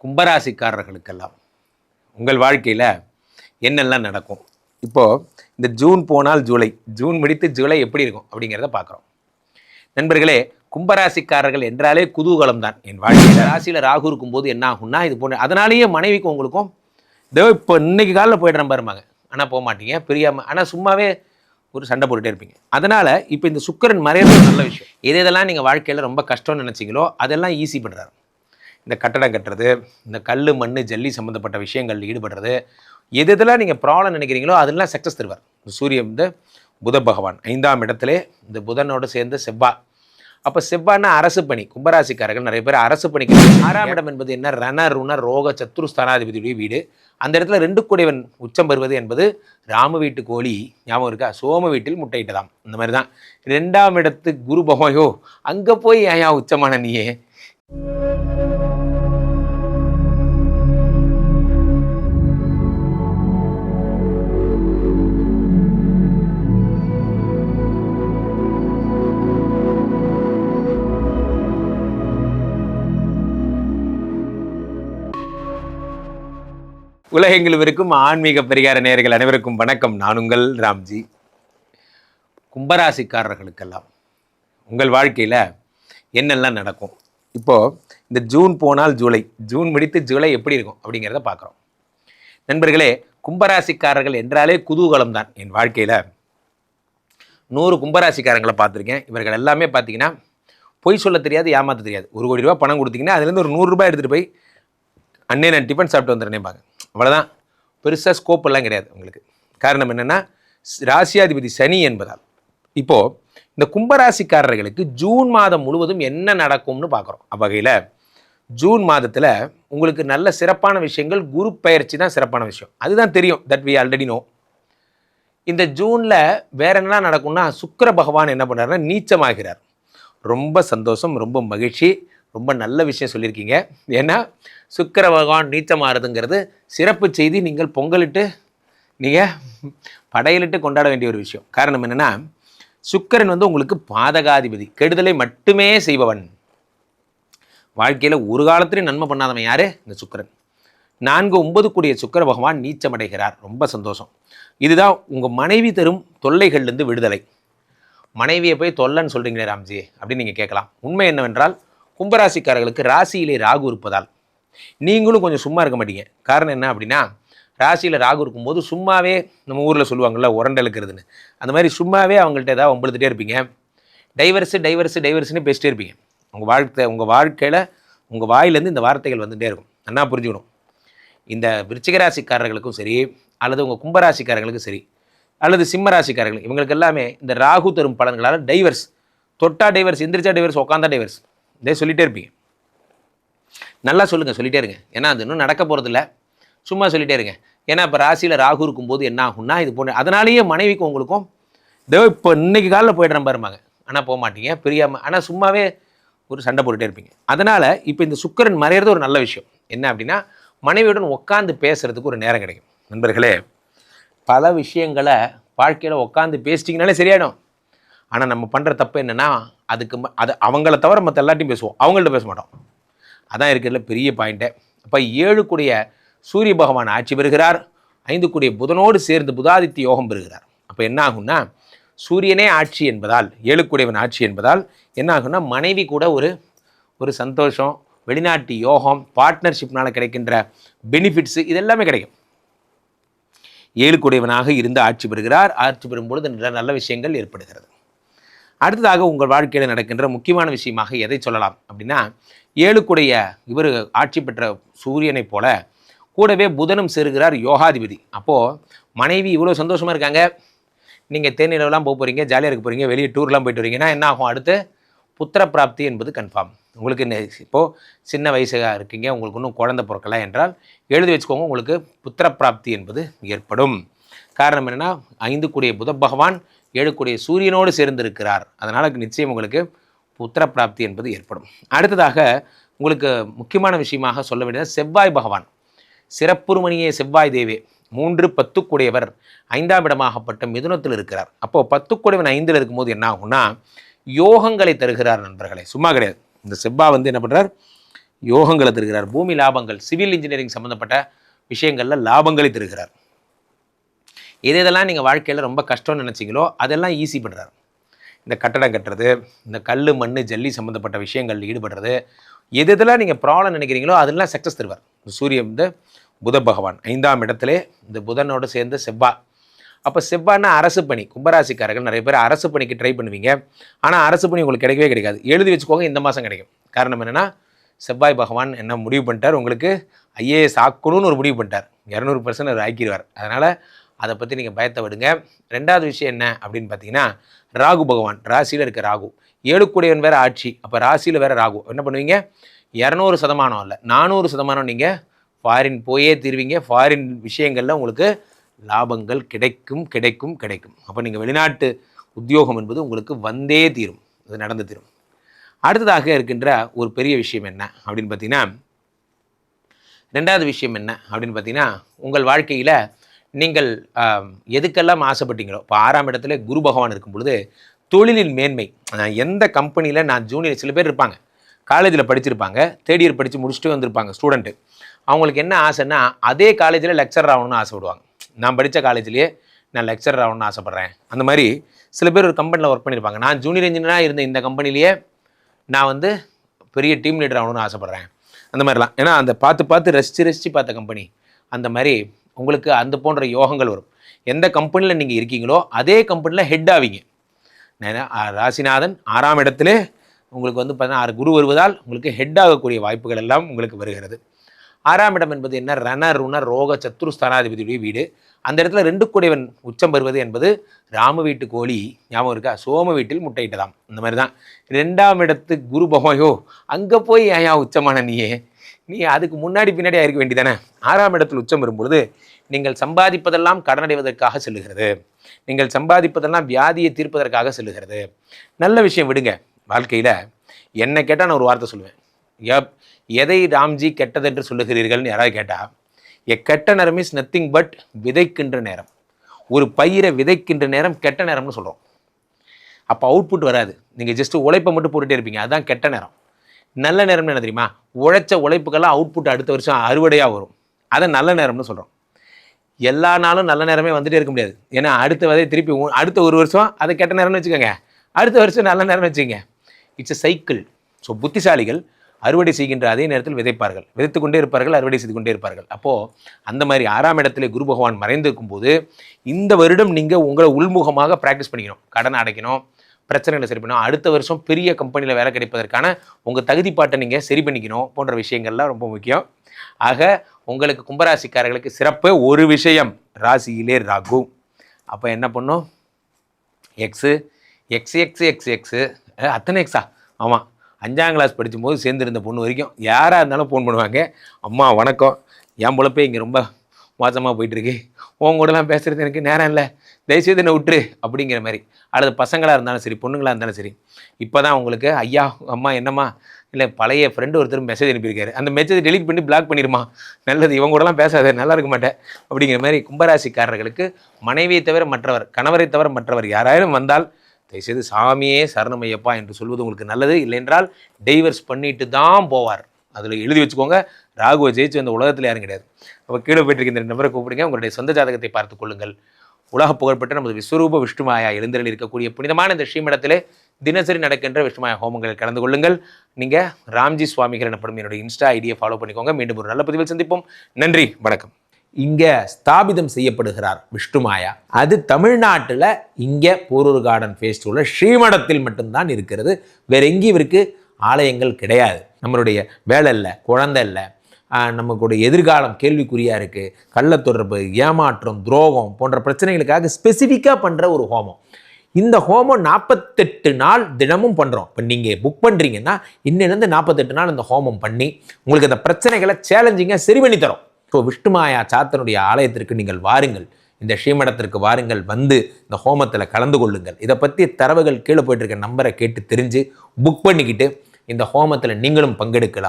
கும்பராசிக்காரர்களுக்கெல்லாம் உங்கள் வாழ்க்கையில் என்னெல்லாம் நடக்கும்? இப்போது இந்த ஜூன் போனால் ஜூலை, ஜூன் முடித்து ஜூலை எப்படி இருக்கும் அப்படிங்கிறத பார்க்குறோம். நண்பர்களே, கும்பராசிக்காரர்கள் என்றாலே குதூகலம் தான். என் வாழ்க்கையில் ராசியில் ராகு இருக்கும்போது என்ன ஆகும்னா இது போன்ற, அதனாலேயே மனைவிக்கும் உங்களுக்கும் இதோ இப்போ இன்னைக்கு காலையில் போய்டுற பாருமாங்க, ஆனால் போக மாட்டீங்க பிரியாமல், ஆனால் சும்மாவே ஒரு சண்டை போட்டுகிட்டே இருப்பீங்க. அதனால் இப்போ இந்த சுக்கிரன் மறையிறது நல்ல விஷயம். இதெல்லாம் நீங்கள் வாழ்க்கையில் ரொம்ப கஷ்டம்னு நினச்சிங்களோ அதெல்லாம் ஈஸி பண்ணுறாரு. இந்த கட்டடம் கட்டுறது, இந்த கல் மண் ஜல்லி சம்மந்தப்பட்ட விஷயங்களில் ஈடுபடுறது, எதெல்லாம் நீங்கள் ப்ராப்ளம் நினைக்கிறீங்களோ அதெல்லாம் சக்ஸஸ் தருவார். இந்த சூரியன் வந்து புத பகவான் 5ஆம் இடத்திலே இந்த புதனோடு சேர்ந்து செவ்வாய். அப்போ செவ்வாய்னா அரசு பணி. கும்பராசிக்காரர்கள் நிறைய பேர் அரசு பணிக்கு. 6ஆம் இடம் என்பது என்ன? ரண ருண ரோக சத்ருஸ்தானாதிபதியுடைய வீடு. அந்த இடத்துல 2 கூடையவன் உச்சம் பெறுவது என்பது ராம வீட்டு கோழி ஞாபகம் இருக்கா? சோம வீட்டில் முட்டையிட்டதாம். இந்த மாதிரி தான் 2ஆம் இடத்து குரு பகவாயோ அங்கே போய் ஏன் உச்சமான நீயே. உலகெங்கிலும் இருக்கும் ஆன்மீக பரிகார நேயர்கள் அனைவருக்கும் வணக்கம். நான் உங்கள் ராம்ஜி. கும்பராசிக்காரர்களுக்கெல்லாம் உங்கள் வாழ்க்கையில் என்னெல்லாம் நடக்கும்? இப்போது இந்த ஜூன் போனால் ஜூலை, ஜூன் முடித்து ஜூலை எப்படி இருக்கும் அப்படிங்கிறத பார்க்குறோம். நண்பர்களே, கும்பராசிக்காரர்கள் என்றாலே குதூகலம் தான். என் வாழ்க்கையில் 100 கும்பராசிக்காரங்களை பார்த்துருக்கேன். இவர்கள் எல்லாமே பார்த்தீங்கன்னா பொய் சொல்ல தெரியாது, ஏமாற்ற தெரியாது. 1 கோடி ரூபா பணம் கொடுத்தீங்கன்னா அதுலேருந்து ஒரு 100 ரூபாய் எடுத்துகிட்டு போய் அண்ணே நான் டிஃபன் சாப்பிட்டு வந்துடுறேன்பாங்க. அவ்வளோதான், பெருசாக ஸ்கோப் எல்லாம் கிடையாது உங்களுக்கு. காரணம் என்னென்னா ராசியாதிபதி சனி என்பதால். இப்போது இந்த கும்பராசிக்காரர்களுக்கு ஜூன் மாதம் முழுவதும் என்ன நடக்கும்னு பார்க்குறோம். அவ்வகையில் ஜூன் மாதத்தில் உங்களுக்கு நல்ல சிறப்பான விஷயங்கள், குரு பயிற்சி தான் சிறப்பான விஷயம். அதுதான் தெரியும், தட் வி ஆல்ரெடி நோ. இந்த ஜூனில் வேற என்ன நடக்கும்னா சுக்கிர பகவான் என்ன பண்ணுறாருன்னா நீச்சமாகிறார். ரொம்ப சந்தோஷம், ரொம்ப மகிழ்ச்சி, ரொம்ப நல்ல விஷயம் சொல்லியிருக்கீங்க. ஏன்னா சுக்கிர பகவான் நீச்சமாகிறதுங்கிறது சிறப்பு செய்தி. நீங்கள் பொங்கலிட்டு நீங்கள் படையலிட்டு கொண்டாட வேண்டிய ஒரு விஷயம். காரணம் என்னென்னா சுக்கிரன் வந்து உங்களுக்கு பாதகாதிபதி, கெடுதலை மட்டுமே செய்பவன். வாழ்க்கையில் ஒரு காலத்திலையும் நன்மை பண்ணாதவன் யார்? இந்த சுக்கிரன். 4-9 கூடிய சுக்கிர பகவான் நீச்சமடைகிறார். ரொம்ப சந்தோஷம். இதுதான் உங்கள் மனைவி தரும் தொல்லைகள்லேருந்து விடுதலை. மனைவியை போய் தொல்லைன்னு சொல்கிறீங்களே ராம்ஜி அப்படின்னு நீங்கள் கேட்கலாம். உண்மை என்னவென்றால் கும்பராசிக்காரர்களுக்கு ராசியிலே ராகு இருப்பதால் நீங்களும் கொஞ்சம் சும்மா இருக்க மாட்டீங்க. காரணம் என்ன அப்படின்னா ராசியில் ராகு இருக்கும்போது சும்மாவே நம்ம ஊரில் சொல்லுவாங்கள்ல உரண்டை இழுக்கிறதுன்னு, அந்த மாதிரி சும்மாவே அவங்கள்ட்ட ஏதாவது ஒம்பளுத்துட்டே இருப்பீங்க. டைவர்ஸ்னு பேசிட்டே இருப்பீங்க. உங்கள் வாழ்க்கையில் உங்கள் வாயிலேருந்து இந்த வார்த்தைகள் வந்துகிட்டே இருக்கும். நல்லா புரிஞ்சுக்கணும். இந்த விருச்சிக ராசிக்காரர்களுக்கும் சரி, அல்லது உங்கள் கும்பராசிக்காரர்களுக்கும் சரி, அல்லது சிம்ம ராசிக்காரர்கள், இவங்களுக்கு எல்லாமே இந்த ராகு தரும் பலன்களால் டைவர்ஸ், தொட்டா டைவர்ஸ், எந்திரிச்சா டைவர்ஸ், உட்காந்தா டைவர்ஸ், இதே சொல்லிகிட்டே இருப்பீங்க. நல்லா சொல்லுங்கள், சொல்லிகிட்டே இருங்க. ஏன்னா அது இன்னும் நடக்க போகிறதில்ல, சும்மா சொல்லிகிட்டே இருங்க. ஏன்னா இப்போ ராசியில் ராகு இருக்கும்போது என்ன ஆகும்னா இது போன்ற, அதனாலேயே மனைவிக்கும் உங்களுக்கும் இதோ இப்போ இன்னைக்கு காலையில் போய்டுற பாருமாங்க, ஆனால் போக மாட்டீங்க பிரியாமல், ஆனால் சும்மாவே ஒரு சண்டை போட்டுகிட்டே இருப்பீங்க. அதனால் இப்போ இந்த சுக்கிரன் மறையிறது ஒரு நல்ல விஷயம். என்ன அப்படின்னா மனைவியுடன் உட்காந்து பேசுகிறதுக்கு ஒரு நேரம் கிடைக்கும். நண்பர்களே, பல விஷயங்களை வாழ்க்கையில் உட்காந்து பேசிட்டிங்கனாலே சரியாயிடும். ஆனால் நம்ம பண்ணுற தப்பு என்னென்னா அது அவங்கள தவிர மற்ற எல்லாத்தையும் பேசுவோம், அவங்கள்ட்ட பேச மாட்டோம். அதான் இருக்கிறதுல பெரிய பாயிண்ட்டே. அப்போ 7 கூடிய சூரிய பகவான் ஆட்சி பெறுகிறார். 5 கூடிய புதனோடு சேர்ந்து புதாதித்ய யோகம் பெறுகிறார். அப்போ என்ன ஆகும்னா சூரியனே ஆட்சி என்பதால், 7 கூடியவன் ஆட்சி என்பதால் என்ன ஆகும்னா மனைவி கூட ஒரு சந்தோஷம், வெளிநாட்டு யோகம், பார்ட்னர்ஷிப்னால் கிடைக்கின்ற பெனிஃபிட்ஸு இதெல்லாமே கிடைக்கும். 7 கூடியவனாக இருந்து ஆட்சி பெறுகிறார். ஆட்சி பெறும்பொழுது நல்ல விஷயங்கள் ஏற்படுகிறது. அடுத்ததாக உங்கள் வாழ்க்கையில் நடக்கின்ற முக்கியமான விஷயமாக எதை சொல்லலாம் அப்படின்னா 7 கூடிய இவர் ஆட்சி பெற்ற சூரியனை போல கூடவே புதனும் சேருகிறார், யோகாதிபதி. அப்போது மனைவி இவ்வளோ சந்தோஷமாக இருக்காங்க, நீங்கள் தேனிலவெல்லாம் போக போகிறீங்க, ஜாலியாக இருக்க போகிறீங்க, வெளியே டூர்லாம் போயிட்டு வரீங்கன்னா என்ன ஆகும்? அடுத்து புத்திர பிராப்தி என்பது கன்ஃபார்ம். உங்களுக்கு இப்போது சின்ன வயசாக இருக்கீங்க, உங்களுக்கு இன்னும் குழந்தை பிறக்கல என்றால் எழுதி வச்சுக்கோங்க, உங்களுக்கு புத்திர பிராப்தி என்பது ஏற்படும். காரணம் என்னென்னா 5 கூடிய புத பகவான் 7 கூடிய சூரியனோடு சேர்ந்திருக்கிறார். அதனால் நிச்சயம் உங்களுக்கு புத்திர பிராப்தி என்பது ஏற்படும். அடுத்ததாக உங்களுக்கு முக்கியமான விஷயமாக சொல்ல வேண்டியது செவ்வாய் பகவான். சிறப்புருமணியே செவ்வாய் தேவே 3-10 கூடியவர் 5ஆம் இடமாகப்பட்ட மிதுனத்தில் இருக்கிறார். அப்போது 10 கூடியவன் 5இல் இருக்கும்போது என்ன ஆகும்னா யோகங்களை தருகிறார். நண்பர்களே, சும்மா கிடையாது. இந்த செவ்வாய் வந்து என்ன பண்ணுறார்? யோகங்களை தருகிறார். பூமி லாபங்கள், சிவில் இன்ஜினியரிங் சம்மந்தப்பட்ட விஷயங்களில் லாபங்களை தருகிறார். இதெல்லாம் நீங்கள் வாழ்க்கையில் ரொம்ப கஷ்டம்னு நினச்சிங்களோ அதெல்லாம் ஈஸி பண்ணுறார். இந்த கட்டடம் கட்டுறது, இந்த கல் மண் ஜல்லி சம்மந்தப்பட்ட விஷயங்களில் ஈடுபடுறது, எதெல்லாம் நீங்கள் ப்ராப்ளம் நினைக்கிறீங்களோ அதெல்லாம் சக்ஸஸ் தருவார். சூரியன் வந்து புத பகவான் 5ஆம் இடத்துல இந்த புதனோடு சேர்ந்து செவ்வாய். அப்போ செவ்வாய்னா அரசு பணி. கும்பராசிக்காரர்கள் நிறைய பேர் அரசு பணிக்கு ட்ரை பண்ணுவீங்க. ஆனால் அரசு பணி உங்களுக்கு கிடைக்கவே கிடைக்காது. எழுதி வச்சுக்கோங்க, இந்த மாதம் கிடைக்கும். காரணம் என்னென்னா செவ்வாய் பகவான் என்ன முடிவு பண்ணிட்டார், உங்களுக்கு ஐஏஎஸ் ஆக்கணும்னு ஒரு முடிவு பண்ணிட்டார். 200% அவர் ஆக்கிடுவார். அதனால் அதை பற்றி நீங்கள் பயத்தை விடுங்க. 2வது விஷயம் என்ன அப்படின்னு பார்த்தீங்கன்னா, ராகு பகவான் ராசியில் இருக்க ராகு 7 கூடியவன் வேறு ஆட்சி. அப்போ ராசியில் வேறு ராகு. என்ன பண்ணுவீங்க, 200% இல்லை 400% நீங்கள் ஃபாரின் போயே தீர்வீங்க. ஃபாரின் விஷயங்களில் உங்களுக்கு லாபங்கள் கிடைக்கும் கிடைக்கும் கிடைக்கும். அப்போ நீங்கள் வெளிநாட்டு உத்தியோகம் என்பது உங்களுக்கு வந்தே தீரும், அது நடந்து தீரும். அடுத்ததாக இருக்கின்ற ஒரு பெரிய விஷயம் என்ன அப்படின்னு பார்த்தீங்கன்னா, 2வது விஷயம் என்ன அப்படின்னு பார்த்தீங்கன்னா, உங்கள் வாழ்க்கையில் நீங்கள் எதுக்கெல்லாம் ஆசைப்பட்டீங்களோ, இப்போ 6ஆம் இடத்துல குரு பகவான் இருக்கும் பொழுது தொழிலின் மேன்மை. எந்த கம்பெனியில் நான் ஜூனியர், சில பேர் இருப்பாங்க காலேஜில் படிச்சிருப்பாங்க, 3rd இயர் படித்து முடிச்சுட்டு வந்திருப்பாங்க ஸ்டூடெண்ட்டு. அவங்களுக்கு என்ன ஆசைன்னா அதே காலேஜில் லெக்சரர் ஆகணும்னு ஆசைப்படுவாங்க. நான் படித்த காலேஜ்லேயே நான் லெக்சரர் ஆகணும்னு ஆசைப்பட்றேன். அந்த மாதிரி சில பேர் ஒரு கம்பெனியில் ஒர்க் பண்ணியிருப்பாங்க. நான் ஜூனியர் இன்ஜினியராக இருந்த இந்த கம்பெனிலேயே நான் வந்து பெரிய டீம் லீடர் ஆகணும்னு ஆசைப்பட்றேன். அந்த மாதிரிலாம், ஏன்னா அந்த பார்த்து ரசித்து பார்த்த கம்பெனி. அந்த மாதிரி உங்களுக்கு அந்த போன்ற யோகங்கள் வரும். எந்த கம்பெனியில் நீங்கள் இருக்கீங்களோ அதே கம்பெனியில் ஹெட் ஆவீங்க. ராசிநாதன் 6ஆம் இடத்துல உங்களுக்கு வந்து பார்த்தீங்கன்னா 6 குரு வருவதால் உங்களுக்கு ஹெட் ஆகக்கூடிய வாய்ப்புகள் எல்லாம் உங்களுக்கு வருகிறது. 6ஆம் இடம் என்பது என்ன, ரண ருண ரோக சத்ரு ஸ்தானாதிபதியுடைய வீடு. அந்த இடத்துல 2 கூடியவன் உச்சம் வருவது என்பது ராம வீட்டு கோழி ஞாபகம் இருக்கா, சோம வீட்டில் முட்டையிட்டதாம். இந்த மாதிரி தான் 2ஆம் இடத்து குரு பகவாயோ அங்கே போய் ஏன் உச்சமான நீ அதுக்கு முன்னாடி பின்னாடியாக இருக்க வேண்டியதானே. 6ஆம் இடத்தில் உச்சம் வரும்பொழுது நீங்கள் சம்பாதிப்பதெல்லாம் கடனடைவதற்காக செல்லுகிறது, நீங்கள் சம்பாதிப்பதெல்லாம் வியாதியை தீர்ப்பதற்காக செல்லுகிறது. நல்ல விஷயம் விடுங்க. வாழ்க்கையில் என்ன கேட்டால் நான் ஒரு வார்த்தை சொல்லுவேன், எதை ராம்ஜி கெட்டதென்று சொல்லுகிறீர்கள்னு யாராவது கேட்டால், கெட்ட நேரம் இஸ் நத்திங் பட் விதைக்கின்ற நேரம். ஒரு பயிரை விதைக்கின்ற நேரம் கெட்ட நேரம்னு சொல்கிறோம். அப்போ அவுட்புட் வராது, நீங்கள் ஜஸ்ட்டு உழைப்பை மட்டும் போட்டுகிட்டே இருப்பீங்க, அதுதான் கெட்ட நேரம். நல்ல நேரம்னு என்ன தெரியுமா, உழைச்ச உழைப்புக்கெல்லாம் அவுட்புட் அடுத்த வருஷம் அறுவடையாக வரும், அதை நல்ல நேரம்னு சொல்கிறோம். எல்லா நாளும் நல்ல நேரமே வந்துகிட்டே இருக்க முடியாது. ஏன்னா அடுத்த விதை திருப்பி அடுத்த ஒரு வருஷம் அதை கெட்ட நேரம்னு வச்சுக்கோங்க, அடுத்த வருஷம் நல்ல நேரம்னு வச்சுக்கோங்க. It's a cycle. ஸோ புத்திசாலிகள் அறுவடை செய்கின்ற அதே நேரத்தில் விதைப்பார்கள், விதைத்து கொண்டே இருப்பார்கள், அறுவடை செய்து கொண்டே இருப்பார்கள். அப்போது அந்த மாதிரி 6ஆம் இடத்துல குரு பகவான் மறைந்திருக்கும் போது இந்த வருடம் நீங்கள் உங்களை உள்முகமாக ப்ராக்டிஸ் பண்ணிக்கணும். கடனை அடைக்கணும், பிரச்சனைகளை சரி பண்ணணும், அடுத்த வருஷம் பெரிய கம்பெனியில் வேலை கிடைப்பதற்கான உங்கள் தகுதிப்பாட்டை நீங்கள் சரி பண்ணிக்கணும் போன்ற விஷயங்கள்லாம் ரொம்ப முக்கியம். ஆக உங்களுக்கு கும்பராசிக்காரர்களுக்கு சிறப்பு ஒரு விஷயம், ராசியிலே ராகு. அப்போ என்ன பண்ணும், x X X X x அத்தனை எக்ஸா? ஆமாம், 5ஆம் கிளாஸ் படிக்கும்போது சேர்ந்துருந்த பொண்ணு வரைக்கும் யாராக இருந்தாலும் ஃபோன் பண்ணுவாங்க, அம்மா வணக்கம், என் பொழப்பே இங்கே ரொம்ப மோசமாக போயிட்டுருக்கு, உன் கூடலாம் பேசுகிறது எனக்கு நேரம் இல்லை, தயவுசெய்து என்னை விட்டுரு அப்படிங்கிற மாதிரி. அல்லது பசங்களாக இருந்தாலும் சரி, பொண்ணுங்களாக இருந்தாலும் சரி. இப்போ தான் உங்களுக்கு ஐயா அம்மா என்னம்மா, இல்லை பழைய ஃப்ரெண்டு ஒருத்தர் மெசேஜ் அனுப்பியிருக்காரு, அந்த மெசேஜ் டெலிட் பண்ணி பிளாக் பண்ணிடுமா, நல்லது, இவங்க கூடலாம் பேசாத, நல்லா இருக்க மாட்டேன் அப்படிங்கிற மாதிரி. கும்பராசிக்காரர்களுக்கு மனைவியை தவிர மற்றவர், கணவரை தவிர மற்றவர் யாராலும் வந்தால் தயவுசெய்து சாமியே சரணமையப்பா என்று சொல்வது உங்களுக்கு நல்லது. இல்லை என்றால் டைவர்ஸ் பண்ணிட்டு தான் போவார். அதில் எழுதி வச்சுக்கோங்க, ராகுவை ஜெயிச்சு அந்த உலகத்தில் யாரும் கிடையாது. அப்போ கீழே போயிட்டு இந்த நபரை கூப்பிடுங்க, உங்களுடைய சொந்த ஜாதகத்தை பார்த்து கொள்ளுங்கள். உலக புகழ்பெற்ற நமது விஸ்வரூப விஷ்ணுமாயா எழுந்தரில் இருக்கக்கூடிய புனிதமான இந்த ஸ்ரீமடத்திலே தினசரி நடக்கின்ற விஷ்ணுமாயா ஹோமங்களில் கலந்து கொள்ளுங்கள். நீங்கள் ராம்ஜி சுவாமிகள் எனப்படும் என்னுடைய இன்ஸ்டா ஐடியை ஃபாலோ பண்ணிக்கோங்க. மீண்டும் ஒரு நல்ல பதிவில் சந்திப்போம். நன்றி, வணக்கம். இங்கே ஸ்தாபிதம் செய்யப்படுகிறார் விஷ்ணுமாயா. அது தமிழ்நாட்டில் இங்கே போரூர் கார்டன் ஃபேஸ் உள்ள ஸ்ரீமடத்தில் மட்டும்தான் இருக்கிறது. வேற எங்கேயும் இவருக்கு ஆலயங்கள் கிடையாது. நம்மளுடைய வேலை இல்லை, குழந்தை இல்லை, நமக்குடைய எதிர்காலம் கேள்விக்குறியாக இருக்குது, கள்ளத்தொடர்பு, ஏமாற்றம், துரோகம் போன்ற பிரச்சனைகளுக்காக ஸ்பெசிஃபிக்காக பண்ணுற ஒரு ஹோமம். இந்த ஹோமம் 48 நாள் தினமும் பண்ணுறோம். இப்போ நீங்கள் புக் பண்ணுறீங்கன்னா இன்னிலேருந்து 48 நாள் இந்த ஹோமம் பண்ணி உங்களுக்கு அந்த பிரச்சனைகளை சேலஞ்சிங்காக சரி பண்ணி தரோம். ஸோ விஷ்ணுமாயா சாத்தனுடைய ஆலயத்திற்கு நீங்கள் வாருங்கள், இந்த ஸ்ரீமடத்திற்கு வாருங்கள், வந்து இந்த ஹோமத்தில் கலந்து கொள்ளுங்கள். இதை பற்றி தரவுகள் கீழே போயிட்டு இருக்க நம்பரை கேட்டு தெரிஞ்சு புக் பண்ணிக்கிட்டு இந்த ஹோமத்தில் நீங்களும் பங்கெடுக்கலாம்.